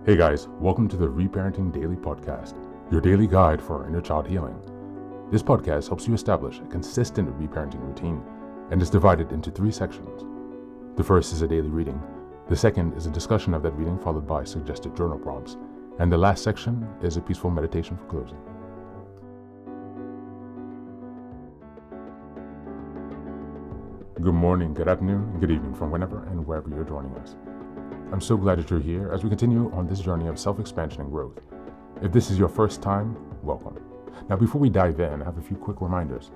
Hey guys, welcome to the Reparenting Daily podcast, your daily guide for inner child healing. This podcast helps you establish a consistent reparenting routine and is divided into 3 sections. The first is a daily reading, the second is a discussion of that reading followed by suggested journal prompts, and the last section is a peaceful meditation for closing. Good morning, good afternoon, and good evening from whenever and wherever you're joining us. I'm so glad that you're here as we continue on this journey of self-expansion and growth. If this is your first time, welcome. Now, before we dive in, I have a few quick reminders.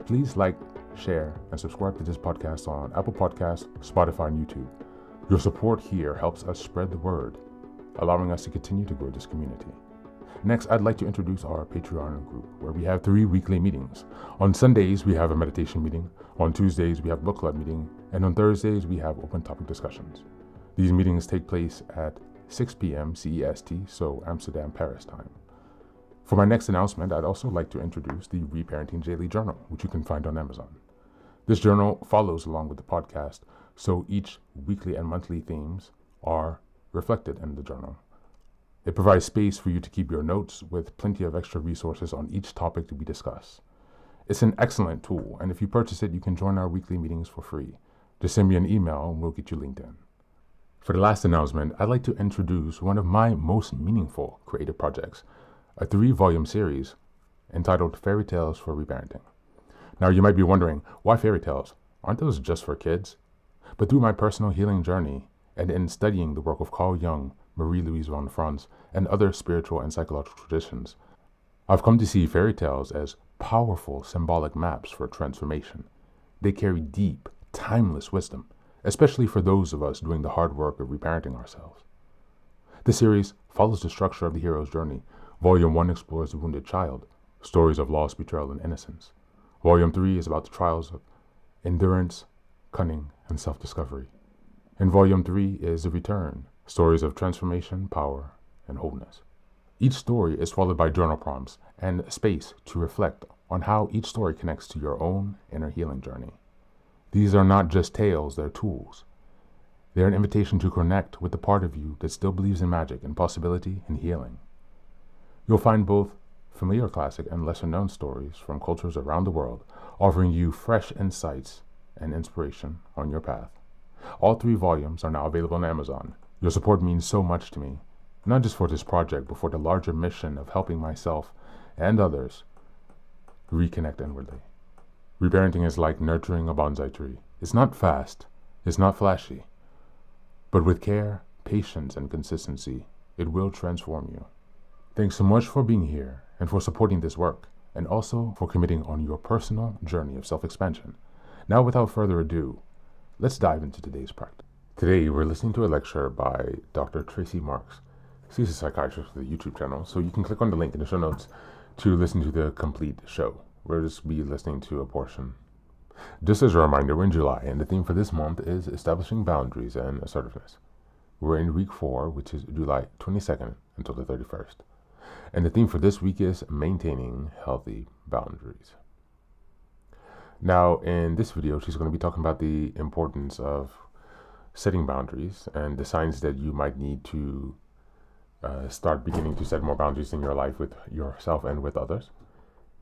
Please like, share, and subscribe to this podcast on Apple Podcasts, Spotify, and YouTube. Your support here helps us spread the word, allowing us to continue to grow this community. Next, I'd like to introduce our Patreon group, where we have 3 weekly meetings. On Sundays, we have a meditation meeting. On Tuesdays, we have book club meeting. And on Thursdays, we have open topic discussions. These meetings take place at 6 p.m. CEST, so Amsterdam, Paris time. For my next announcement, I'd also like to introduce the Reparenting Daily journal, which you can find on Amazon. This journal follows along with the podcast, so each weekly and monthly themes are reflected in the journal. It provides space for you to keep your notes with plenty of extra resources on each topic to be discussed. It's an excellent tool, and if you purchase it, you can join our weekly meetings for free. Just send me an email and we'll get you linked in. For the last announcement, I'd like to introduce one of my most meaningful creative projects, a 3-volume series entitled Fairy Tales for Reparenting. Now, you might be wondering, why fairy tales? Aren't those just for kids? But through my personal healing journey and in studying the work of Carl Jung, Marie-Louise von Franz, and other spiritual and psychological traditions, I've come to see fairy tales as powerful symbolic maps for transformation. They carry deep, timeless wisdom, especially for those of us doing the hard work of reparenting ourselves. The series follows the structure of the hero's journey. Volume 1 explores the wounded child, stories of loss, betrayal, and innocence. Volume 3 is about the trials of endurance, cunning, and self-discovery. And Volume 3 is the return, stories of transformation, power, and wholeness. Each story is followed by journal prompts and space to reflect on how each story connects to your own inner healing journey. These are not just tales, they're tools. They're an invitation to connect with the part of you that still believes in magic and possibility and healing. You'll find both familiar classic and lesser-known stories from cultures around the world, offering you fresh insights and inspiration on your path. All 3 volumes are now available on Amazon. Your support means so much to me, not just for this project, but for the larger mission of helping myself and others reconnect inwardly. Reparenting is like nurturing a bonsai tree. It's not fast, it's not flashy, but with care, patience, and consistency, it will transform you. Thanks so much for being here and for supporting this work, and also for committing on your personal journey of self-expansion. Now, without further ado, let's dive into today's practice. Today, we're listening to a lecture by Dr. Tracey Marks. She's a psychiatrist with a YouTube channel, so you can click on the link in the show notes to listen to the complete show. We'll just be listening to a portion. Just as a reminder, we're in July, and the theme for this month is establishing boundaries and assertiveness. We're in week 4, which is July 22nd until the 31st. And the theme for this week is maintaining healthy boundaries. Now, in this video, she's going to be talking about the importance of setting boundaries and the signs that you might need to start beginning to set more boundaries in your life with yourself and with others.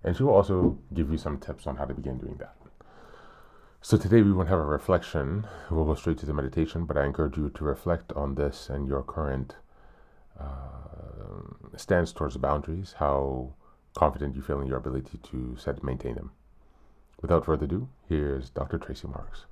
And she will also give you some tips on how to begin doing that. So today we won't have a reflection. We'll go straight to the meditation, but I encourage you to reflect on this and your current stance towards the boundaries, how confident you feel in your ability to set and maintain them. Without further ado, here's Dr. Tracey Marks.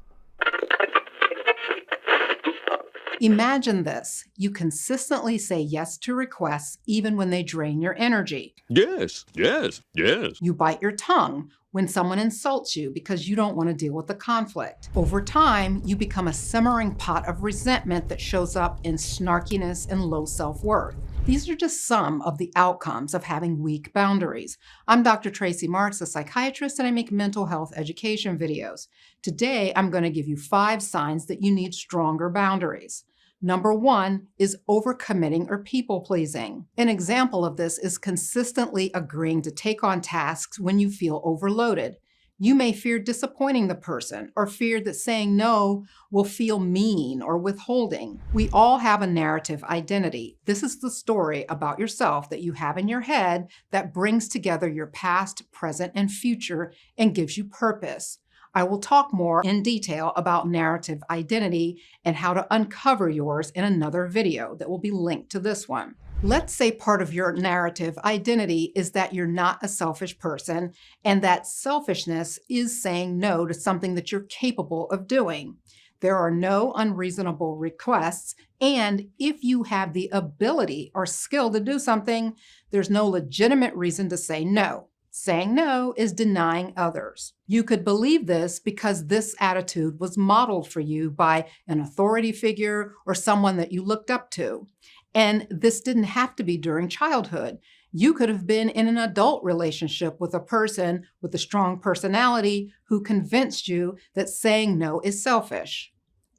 Imagine this. You consistently say yes to requests even when they drain your energy. Yes, yes, yes. You bite your tongue when someone insults you because you don't want to deal with the conflict. Over time, you become a simmering pot of resentment that shows up in snarkiness and low self-worth. These are just some of the outcomes of having weak boundaries. I'm Dr. Tracey Marks, a psychiatrist, and I make mental health education videos. Today, I'm going to give you 5 signs that you need stronger boundaries. Number 1 is overcommitting or people-pleasing. An example of this is consistently agreeing to take on tasks when you feel overloaded. You may fear disappointing the person or fear that saying no will feel mean or withholding. We all have a narrative identity. This is the story about yourself that you have in your head that brings together your past, present, and future and gives you purpose. I will talk more in detail about narrative identity and how to uncover yours in another video that will be linked to this one. Let's say part of your narrative identity is that you're not a selfish person and that selfishness is saying no to something that you're capable of doing. There are no unreasonable requests, and if you have the ability or skill to do something, there's no legitimate reason to say no. Saying no is denying others. You could believe this because this attitude was modeled for you by an authority figure or someone that you looked up to. And this didn't have to be during childhood. You could have been in an adult relationship with a person with a strong personality who convinced you that saying no is selfish.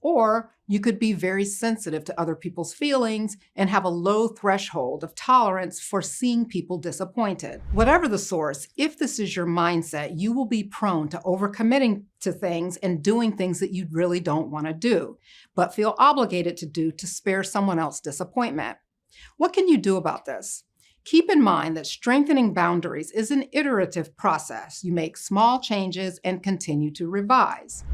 Or you could be very sensitive to other people's feelings and have a low threshold of tolerance for seeing people disappointed. Whatever the source, if this is your mindset, you will be prone to overcommitting to things and doing things that you really don't want to do, but feel obligated to do to spare someone else disappointment. What can you do about this? Keep in mind that strengthening boundaries is an iterative process. You make small changes and continue to revise.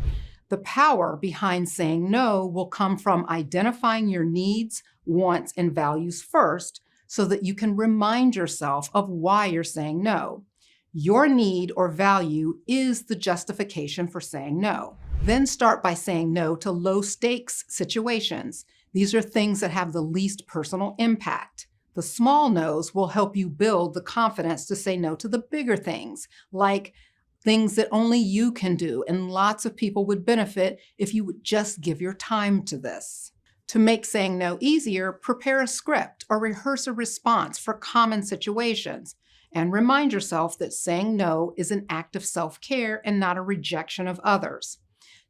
The power behind saying no will come from identifying your needs, wants, and values first so that you can remind yourself of why you're saying no. Your need or value is the justification for saying no. Then start by saying no to low-stakes situations. These are things that have the least personal impact. The small no's will help you build the confidence to say no to the bigger things, like things that only you can do, and lots of people would benefit if you would just give your time to this. To make saying no easier, prepare a script or rehearse a response for common situations, and remind yourself that saying no is an act of self-care and not a rejection of others.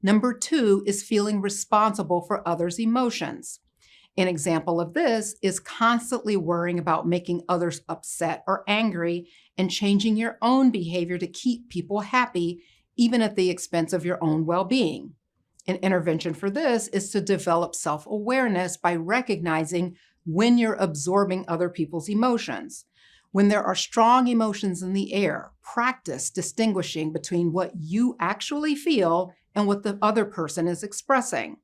Number 2 is feeling responsible for others' emotions. An example of this is constantly worrying about making others upset or angry and changing your own behavior to keep people happy, even at the expense of your own well-being. An intervention for this is to develop self-awareness by recognizing when you're absorbing other people's emotions. When there are strong emotions in the air, practice distinguishing between what you actually feel and what the other person is expressing.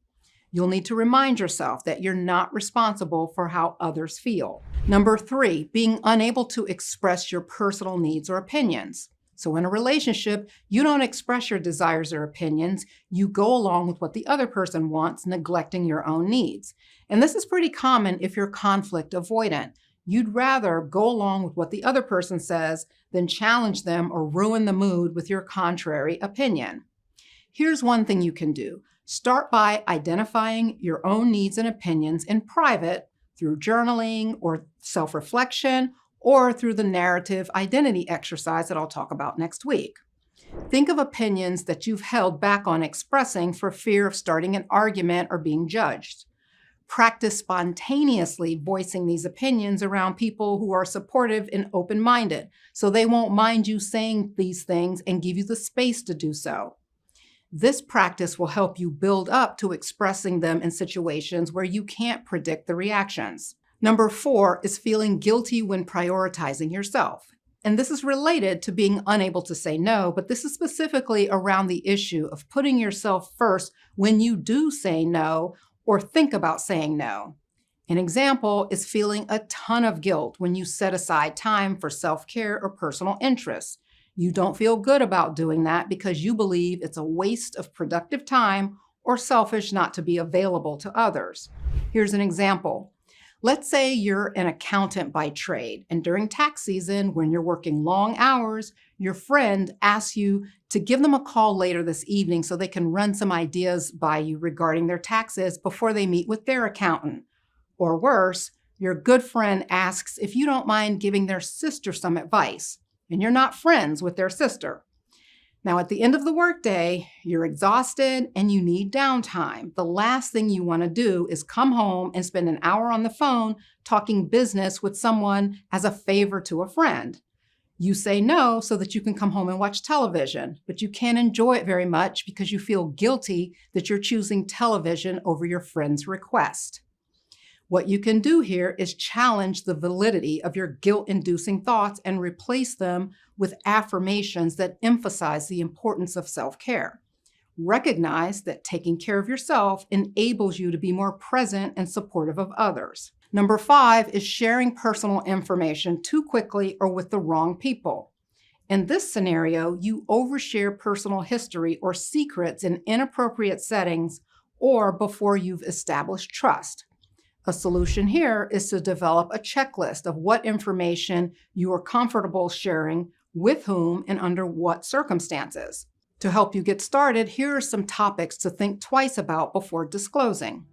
You'll need to remind yourself that you're not responsible for how others feel. Number 3, being unable to express your personal needs or opinions. So in a relationship, you don't express your desires or opinions. You go along with what the other person wants, neglecting your own needs. And this is pretty common if you're conflict avoidant. You'd rather go along with what the other person says than challenge them or ruin the mood with your contrary opinion. Here's one thing you can do. Start by identifying your own needs and opinions in private through journaling or self-reflection or through the narrative identity exercise that I'll talk about next week. Think of opinions that you've held back on expressing for fear of starting an argument or being judged. Practice spontaneously voicing these opinions around people who are supportive and open-minded, so they won't mind you saying these things and give you the space to do so. This practice will help you build up to expressing them in situations where you can't predict the reactions. Number 4 is feeling guilty when prioritizing yourself. And this is related to being unable to say no, but this is specifically around the issue of putting yourself first when you do say no or think about saying no. An example is feeling a ton of guilt when you set aside time for self-care or personal interests. You don't feel good about doing that because you believe it's a waste of productive time or selfish not to be available to others. Here's an example. Let's say you're an accountant by trade, and during tax season, when you're working long hours, your friend asks you to give them a call later this evening so they can run some ideas by you regarding their taxes before they meet with their accountant. Or worse, your good friend asks if you don't mind giving their sister some advice, and you're not friends with their sister. Now, at the end of the workday, you're exhausted and you need downtime. The last thing you want to do is come home and spend an hour on the phone talking business with someone as a favor to a friend. You say no so that you can come home and watch television, but you can't enjoy it very much because you feel guilty that you're choosing television over your friend's request. What you can do here is challenge the validity of your guilt-inducing thoughts and replace them with affirmations that emphasize the importance of self-care. Recognize that taking care of yourself enables you to be more present and supportive of others. Number 5 is sharing personal information too quickly or with the wrong people. In this scenario, you overshare personal history or secrets in inappropriate settings or before you've established trust. A solution here is to develop a checklist of what information you are comfortable sharing, with whom, and under what circumstances. To help you get started, here are some topics to think twice about before disclosing.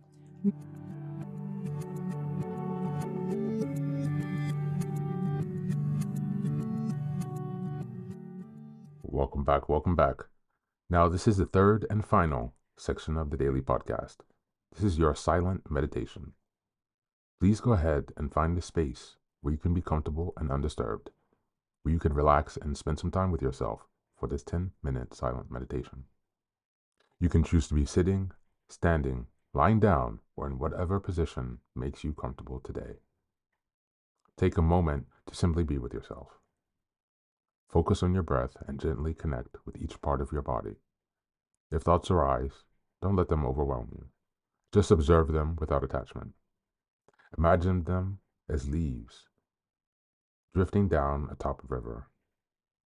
Welcome back. Welcome back. Now, this is the third and final section of the daily podcast. This is your silent meditation. Please go ahead and find a space where you can be comfortable and undisturbed, where you can relax and spend some time with yourself for this 10-minute silent meditation. You can choose to be sitting, standing, lying down, or in whatever position makes you comfortable today. Take a moment to simply be with yourself. Focus on your breath and gently connect with each part of your body. If thoughts arise, don't let them overwhelm you. Just observe them without attachment. Imagine them as leaves drifting down atop a river,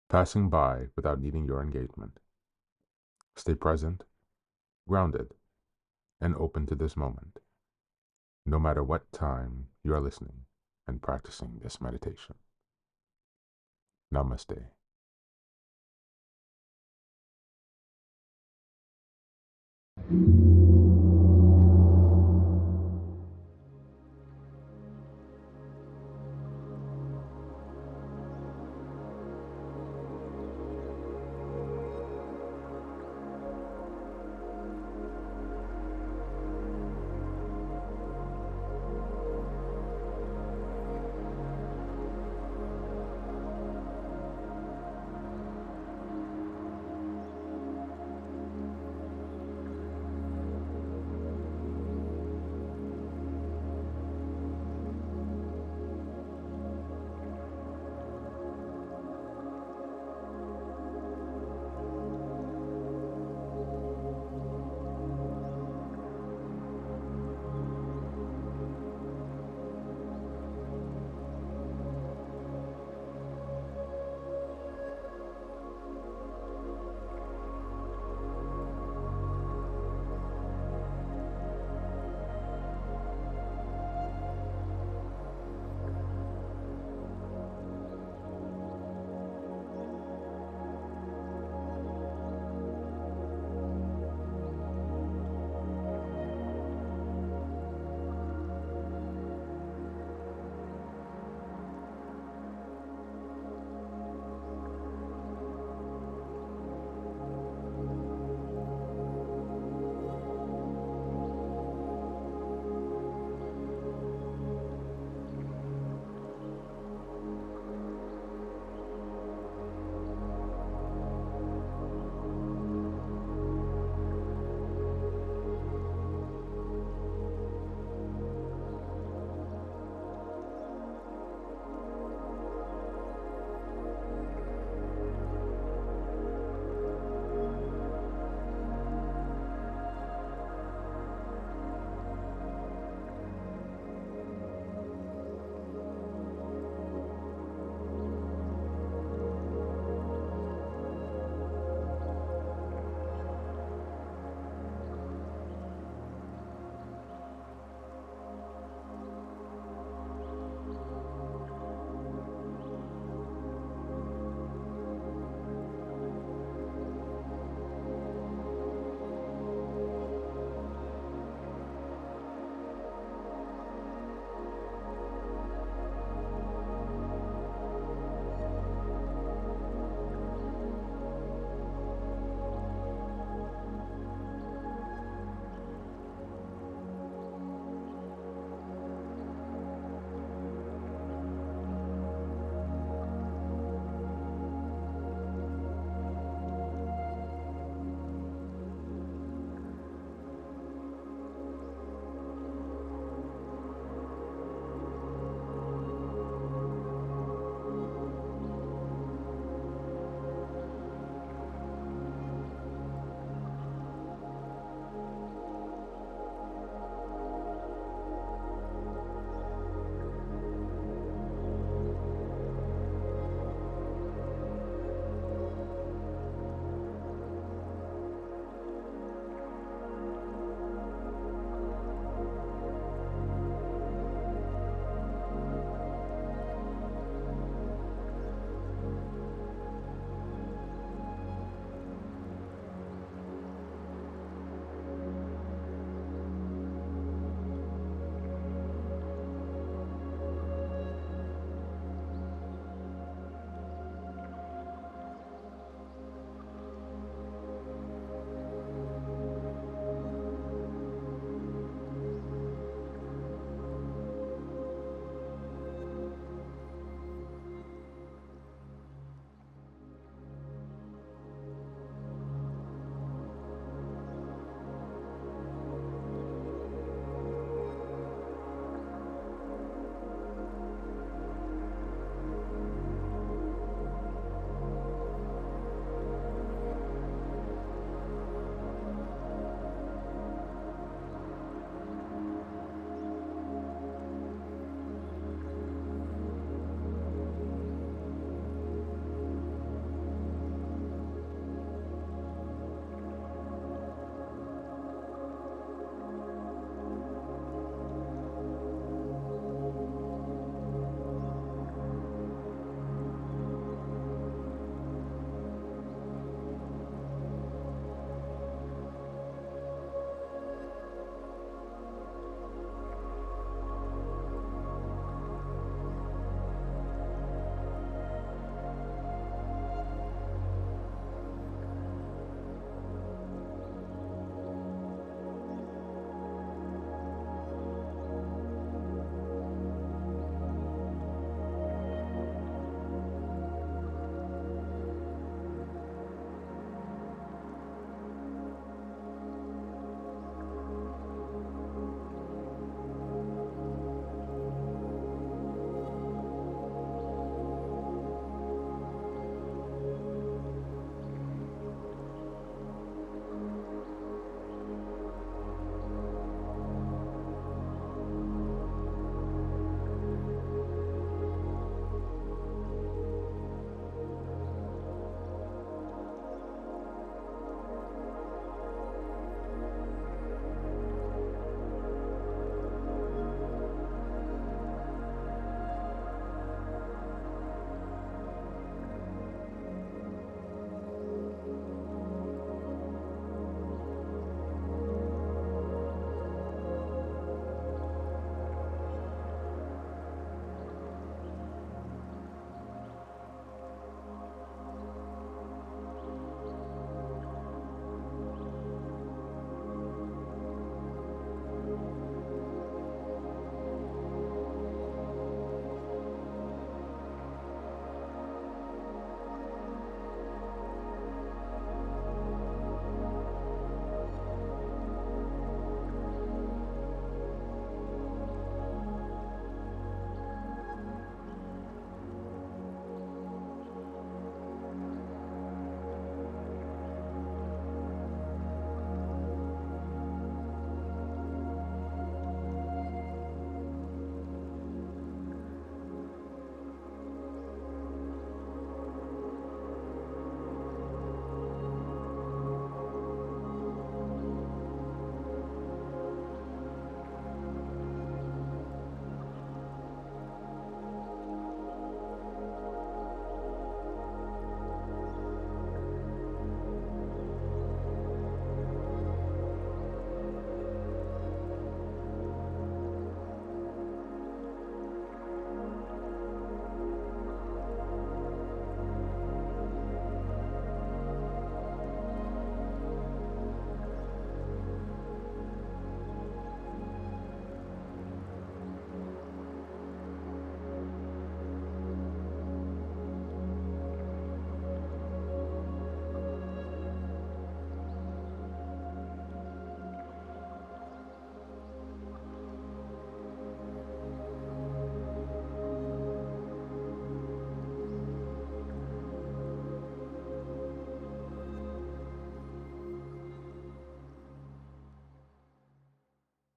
passing by without needing your engagement. Stay present, grounded, and open to this moment, no matter what time you are listening and practicing this meditation. Namaste.